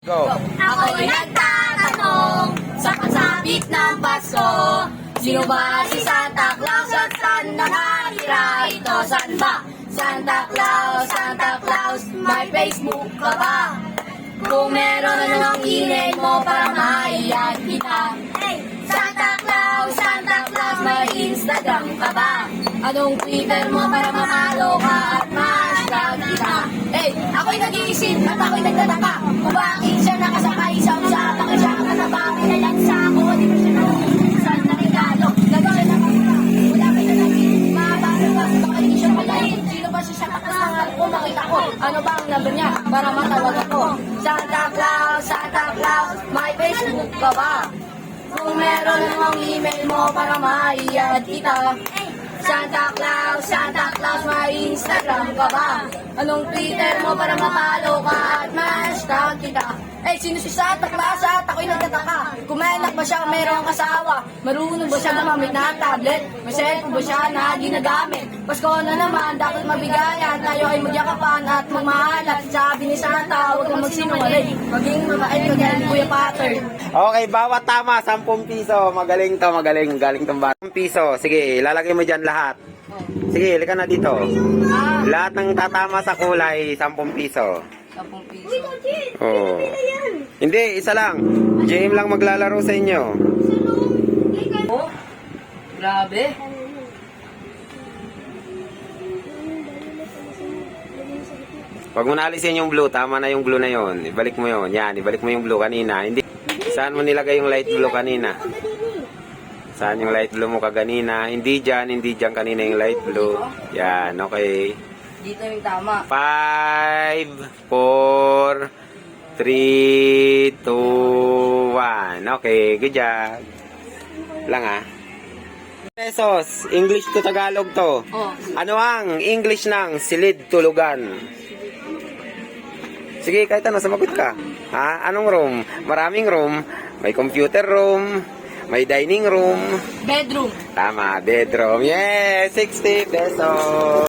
Go. Ako'y nagtatanong sa pasabit ng Pasko. Sino ba si Santa Claus at saan nakatira ito? San ba? Santa Claus, may Facebook ka ba? Kung meron anong email mo para maiyan kita. Santa Claus, may Instagram ka ba? Anong Twitter mo para mamalo ka at ma-hashtag kita? Ako'y nag-iisip at ako'y nagtataka kung bakit siya nakasakay sa usapang siya kasabangin na lang sa ako. Di ba siya saan na regalo? Lagi siya nakasaka. Wala kayo na lang. Mabasa ba? Baka hindi siya palayin. Sino ba siya nakasangal ko? Makita ko. Ano ba ang number niya para matawag ako? Santa Claus, may Facebook ka ba? Kung meron namang email mo para maiyad kita. Santa Claus, may Instagram ka ba? Anong Twitter mo para mapalo ka at ma-hashtag kita? Sino si Santa Claus at ako'y nagtataka? Kung may anak ba siya, mayroong kasawa? Marunong ba siya gumamit na tablet? May cellphone ba siya na ginagamit? Pasko na naman, dapat mabigayan. Tayo ay magyakapan at magmahalan. Sabi ni Santa, huwag kang magsinungaling. Maging mabait ka dahil Kuya Pater. Okay, bawat tama, 10 piso. Magaling to, magaling. Galing tong bata. 10 piso. Sige, ilalagay mo dyan lahat. Sige, halika na dito. Lahat ng tatama sa kulay, 10 piso. 10 piso. Oh. Hindi, isa lang. JM lang maglalaro sa inyo. Oh, grabe. Pag mo naalisin yung blue, tama na yung blue na yon. Ibalik mo yon. Yan, ibalik mo yung blue kanina. Hindi. Saan mo nilagay yung light blue kanina? Saan yung light blue mo kaganina? Hindi dyan kanina yung light blue. Yan, okay. Dito yung tama. 5, 4, 3, 2, 1. Okay, good job. Lang ah. Pesos, English to Tagalog to. Oh. Ano ang English ng silid tulugan? Sige, kahit ano, sumagot ka. Ha? Anong room? Maraming room. May computer room. May dining room. Bedroom. Tama, bedroom. Yes, 60 pesos.